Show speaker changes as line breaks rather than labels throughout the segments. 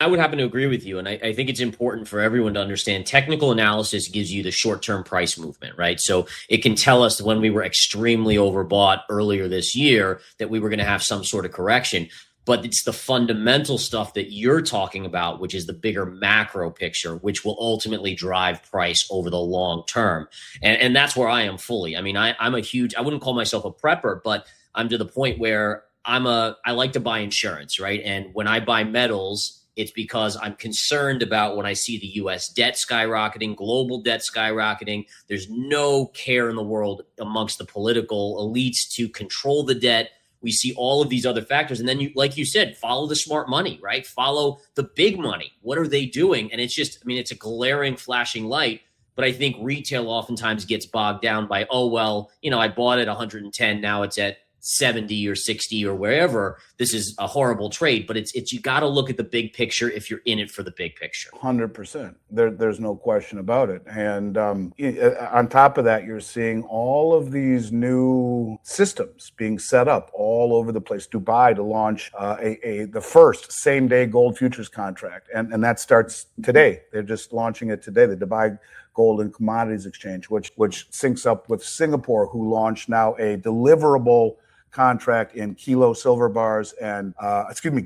I would happen to agree with you. And I think it's important for everyone to understand technical analysis gives you the short term price movement, right? So it can tell us when we were extremely overbought earlier this year that we were going to have some sort of correction. But it's the fundamental stuff that you're talking about, which is the bigger macro picture, which will ultimately drive price over the long term. And that's where I am fully. I mean, I'm a huge, I wouldn't call myself a prepper, but I'm to the point where I like to buy insurance, right? And when I buy metals, it's because I'm concerned about when I see the US debt skyrocketing, global debt skyrocketing. There's no care in the world amongst the political elites to control the debt. We see all of these other factors. And then you, like you said, follow the smart money, right? Follow the big money. What are they doing? And it's just, I mean, it's a glaring flashing light. But I think retail oftentimes gets bogged down by, oh, well, I bought it 110. Now it's at 70 or 60 or wherever. This is a horrible trade, but it's you got to look at the big picture if you're in it for the big picture.
100%. There's no question about it. And on top of that, you're seeing all of these new systems being set up all over the place. Dubai to launch the first same-day gold futures contract, and that starts today. They're just launching it today. The Dubai Gold and Commodities Exchange, which syncs up with Singapore, who launched now a deliverable contract in kilo silver bars and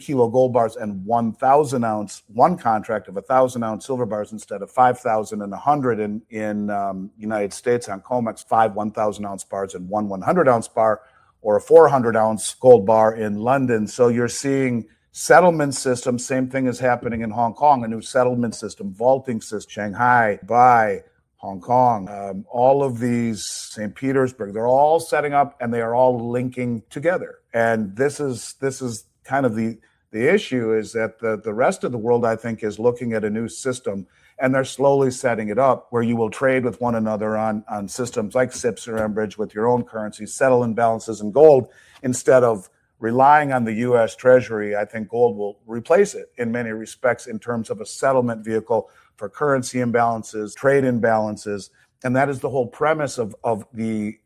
kilo gold bars and 1,000 ounce, one contract of 1,000 ounce silver bars instead of 5,000 and 100 in United States on COMEX, 5 1,000 ounce bars and 100 ounce bar, or a 400 ounce gold bar in London. So you're seeing settlement system, same thing is happening in Hong Kong, a new settlement system, vaulting system, Shanghai, Dubai, Hong Kong, all of these, St. Petersburg, they're all setting up and they are all linking together. And this is kind of the issue, is that the rest of the world, I think, is looking at a new system, and they're slowly setting it up where you will trade with one another on systems like SIPs or Enbridge with your own currency, settle imbalances in gold instead of relying on the U.S. Treasury. I think gold will replace it in many respects in terms of a settlement vehicle for currency imbalances, trade imbalances. And that is the whole premise of the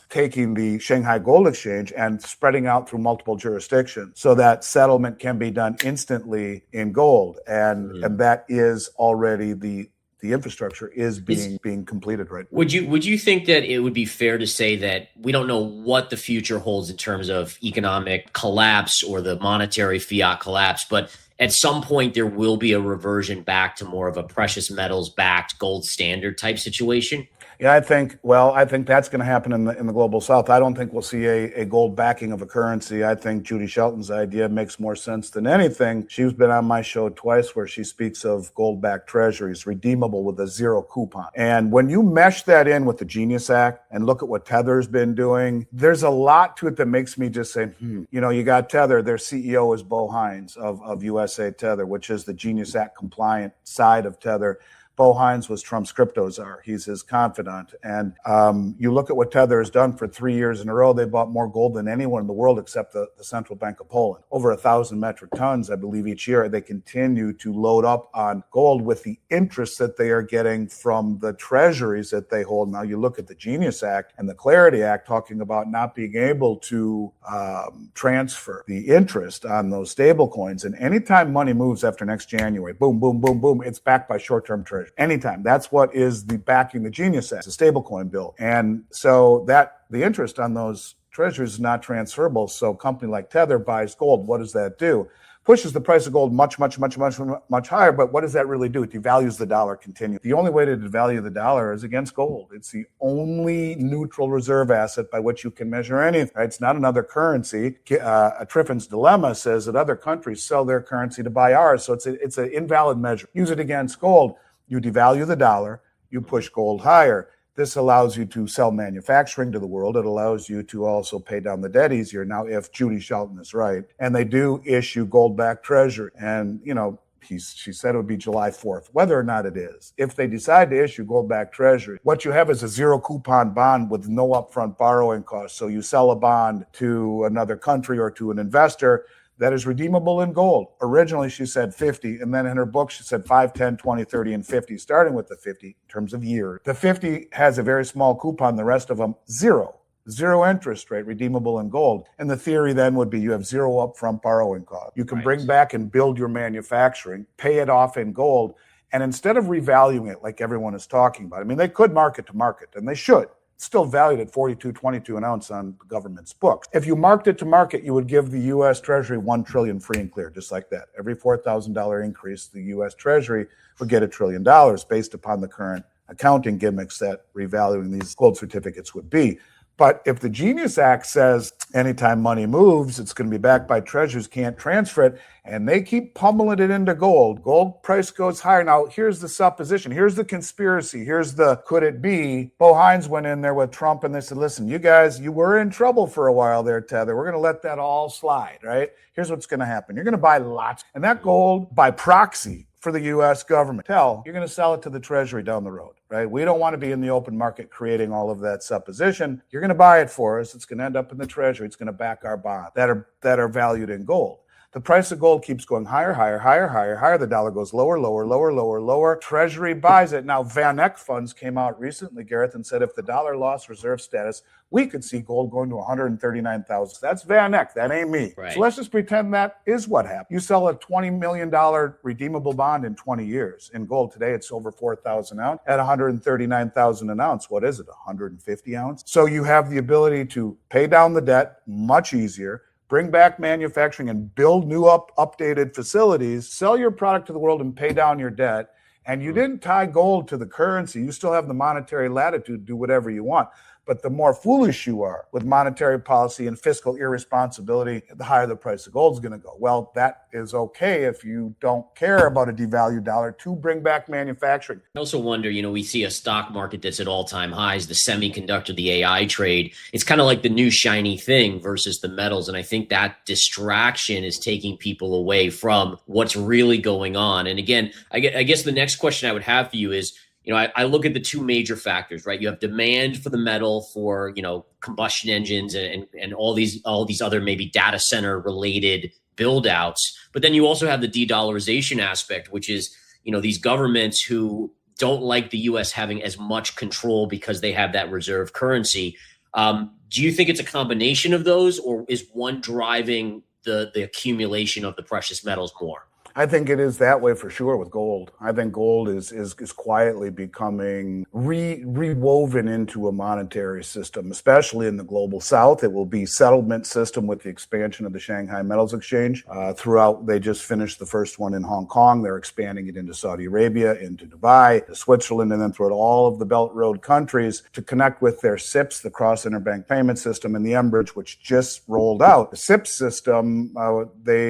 taking the Shanghai Gold Exchange and spreading out through multiple jurisdictions so that settlement can be done instantly in gold. And that is already the infrastructure is being completed right now.
Would you think that it would be fair to say that we don't know what the future holds in terms of economic collapse or the monetary fiat collapse, but at some point there will be a reversion back to more of a precious metals backed gold standard type situation?
Yeah, I think that's going to happen in the global south. I don't think we'll see a gold backing of a currency. I think Judy Shelton's idea makes more sense than anything. She's been on my show twice where she speaks of gold-backed treasuries, redeemable with a zero coupon. And when you mesh that in with the Genius Act and look at what Tether's been doing, there's a lot to it that makes me just say, you got Tether, their CEO is Bo Hines of USA Tether, which is the Genius Act compliant side of Tether. Bo Hines was Trump's crypto czar. He's his confidant. And you look at what Tether has done for 3 years in a row. They bought more gold than anyone in the world except the Central Bank of Poland. Over 1,000 metric tons, I believe, each year. They continue to load up on gold with the interest that they are getting from the treasuries that they hold. Now, you look at the Genius Act and the Clarity Act talking about not being able to transfer the interest on those stable coins. And anytime money moves after next January, boom, boom, boom, boom, it's backed by short-term treasuries. Anytime. That's what is the backing the Genius Act, the stablecoin bill. And so that the interest on those treasuries is not transferable. So a company like Tether buys gold. What does that do? Pushes the price of gold much, much, much, much, much higher. But what does that really do? It devalues the dollar continually. The only way to devalue the dollar is against gold. It's the only neutral reserve asset by which you can measure anything. Right? It's not another currency. Triffin's dilemma says that other countries sell their currency to buy ours. So it's an invalid measure. Use it against gold. You devalue the dollar, you push gold higher. This allows you to sell manufacturing to the world. It allows you to also pay down the debt easier. Now, if Judy Shelton is right, and they do issue gold-backed treasury, and, she said it would be July 4th, whether or not it is. If they decide to issue gold-backed treasury, what you have is a zero coupon bond with no upfront borrowing costs. So you sell a bond to another country or to an investor that is redeemable in gold. Originally, she said 50, and then in her book, she said 5, 10, 20, 30, and 50, starting with the 50 in terms of year. The 50 has a very small coupon, the rest of them, zero zero interest rate, redeemable in gold. And the theory then would be you have zero upfront borrowing cost. You can bring back and build your manufacturing, pay it off in gold, and instead of revaluing it like everyone is talking about, I mean, they could market to market, and they should. It's still valued at $42.22 an ounce on the government's books. If you marked it to market, you would give the U.S. Treasury $1 trillion free and clear, just like that. Every $4,000 increase, the U.S. Treasury would get $1 trillion based upon the current accounting gimmicks that revaluing these gold certificates would be. But if the Genius Act says anytime money moves, it's going to be backed by treasuries, can't transfer it, and they keep pummeling it into gold, gold price goes higher. Now, here's the supposition. Here's the conspiracy. Here's the could it be. Bo Hines went in there with Trump and they said, listen, you guys, you were in trouble for a while there, Tether. We're going to let that all slide, right? Here's what's going to happen. You're going to buy lots. And that gold, by proxy, for the U.S. government. You're going to sell it to the Treasury down the road, right? We don't want to be in the open market creating all of that supposition. You're going to buy it for us. It's going to end up in the Treasury. It's going to back our bonds that are valued in gold. The price of gold keeps going higher, higher, higher, higher, higher. The dollar goes lower, lower, lower, lower, lower. Treasury buys it. Now, Van Eck funds came out recently, Gareth, and said if the dollar lost reserve status, we could see gold going to 139,000. That's Van Eck. That ain't me.
Right.
So let's just pretend that is what happened. You sell a $20 million redeemable bond in 20 years. In gold today, it's over 4,000 ounce at 139,000 an ounce. What is it, 150 ounce? So you have the ability to pay down the debt much easier, bring back manufacturing and build new updated facilities, sell your product to the world and pay down your debt. And you didn't tie gold to the currency. You still have the monetary latitude to do whatever you want. But the more foolish you are with monetary policy and fiscal irresponsibility, the higher the price of gold is going to go. Well, that is okay if you don't care about a devalued dollar to bring back manufacturing.
I also wonder, we see a stock market that's at all-time highs, the semiconductor, the AI trade. It's kind of like the new shiny thing versus the metals. And I think that distraction is taking people away from what's really going on. And again, I guess the next question I would have for you is, I look at the two major factors, right? You have demand for the metal for, combustion engines and all these other maybe data center related build outs. But then you also have the de-dollarization aspect, which is, these governments who don't like the US having as much control because they have that reserve currency. Do you think it's a combination of those, or is one driving the accumulation of the precious metals more?
I think it is that way for sure with gold. I think gold is quietly becoming rewoven into a monetary system, especially in the global south. It will be settlement system with the expansion of the Shanghai Metals Exchange. Throughout, they just finished the first one in Hong Kong. They're expanding it into Saudi Arabia, into Dubai, to Switzerland, and then throughout all of the Belt Road countries to connect with their SIPs, the Cross Interbank Payment System, and the mBridge, which just rolled out. The SIP system,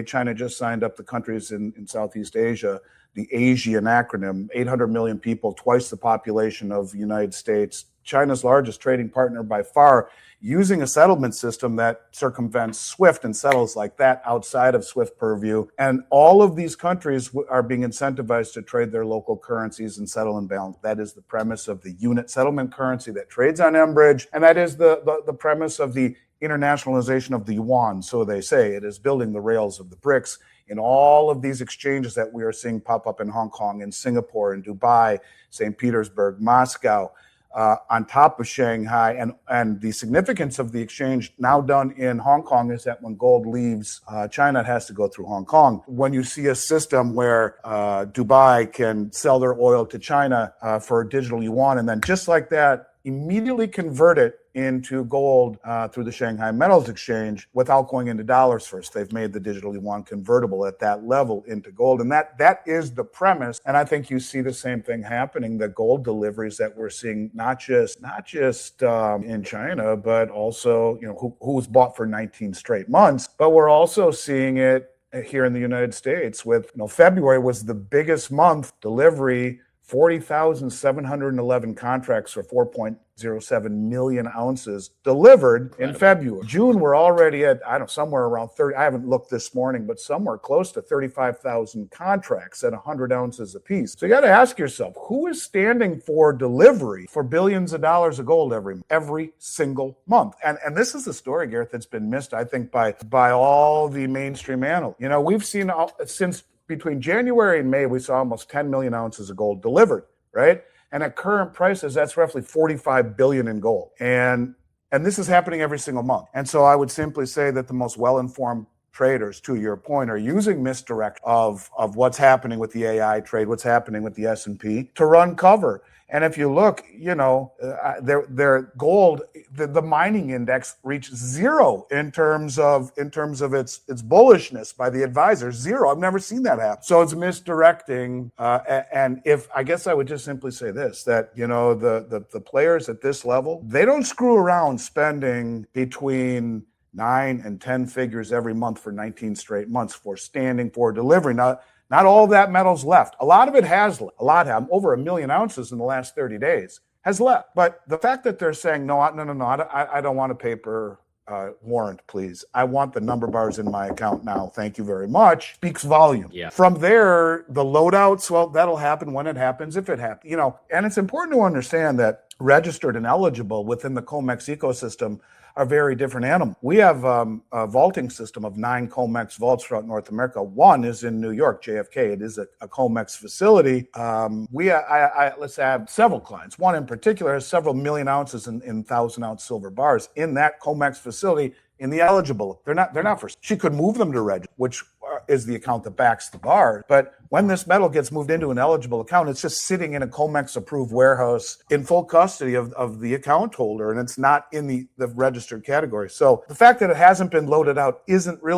China just signed up the countries in Southeast Asia, the ASEAN acronym, 800 million people, twice the population of the United States, China's largest trading partner by far, using a settlement system that circumvents SWIFT and settles like that outside of SWIFT purview. And all of these countries are being incentivized to trade their local currencies and settle in balance. That is the premise of the unit settlement currency that trades on mBridge. And that is the premise of the internationalization of the yuan, so they say. It is building the rails of the BRICS in all of these exchanges that we are seeing pop up in Hong Kong, in Singapore, in Dubai, St. Petersburg, Moscow, on top of Shanghai. And the significance of the exchange now done in Hong Kong is that when gold leaves China, it has to go through Hong Kong. When you see a system where Dubai can sell their oil to China for digital yuan, and then just like that, immediately convert it into gold through the Shanghai Metals Exchange without going into dollars first. They've made the digital yuan convertible at that level into gold. And that is the premise. And I think you see the same thing happening, the gold deliveries that we're seeing, not just in China, but also, who was bought for 19 straight months. But we're also seeing it here in the United States with, February was the biggest month delivery, 40,711 contracts for 4.07 million ounces delivered in February. June, we're already at, somewhere around 30. I haven't looked this morning, but somewhere close to 35,000 contracts at 100 ounces apiece. So you got to ask yourself, who is standing for delivery for billions of dollars of gold every single month? And this is the story, Gareth, that's been missed, I think, by all the mainstream analysts. We've seen since between January and May, we saw almost 10 million ounces of gold delivered, right? And at current prices, that's roughly 45 billion in gold. And And this is happening every single month. And so I would simply say that the most well-informed traders, to your point, are using misdirect of what's happening with the AI trade, what's happening with the S&P to run cover. And if you look, their gold, the mining index reached zero in terms of its bullishness by the advisors. Zero. I've never seen that happen. So it's misdirecting. And if I guess I would just simply say this, that the players at this level, they don't screw around spending between 9 and 10 figures every month for 19 straight months for standing, for delivery. Now, not all of that metal's left. A lot of it has left. A lot have. Over 1 million ounces in the last 30 days has left. But the fact that they're saying, no, I don't want a paper warrant, please. I want the number bars in my account now. Thank you very much. Speaks volume.
Yeah.
From there, the loadouts, well, that'll happen when it happens, if it happens. And it's important to understand that registered and eligible within the COMEX ecosystem are very different animals. We have a vaulting system of 9 COMEX vaults throughout North America. One is in New York, JFK. It is a COMEX facility. Let's have several clients. One in particular has several million ounces in 1,000-ounce silver bars in that COMEX facility. In the eligible, they're not for. She could move them to register, which is the account that backs the bar. But when this metal gets moved into an eligible account, it's just sitting in a COMEX approved warehouse in full custody of the account holder, and it's not in the registered category. So the fact that it hasn't been loaded out isn't really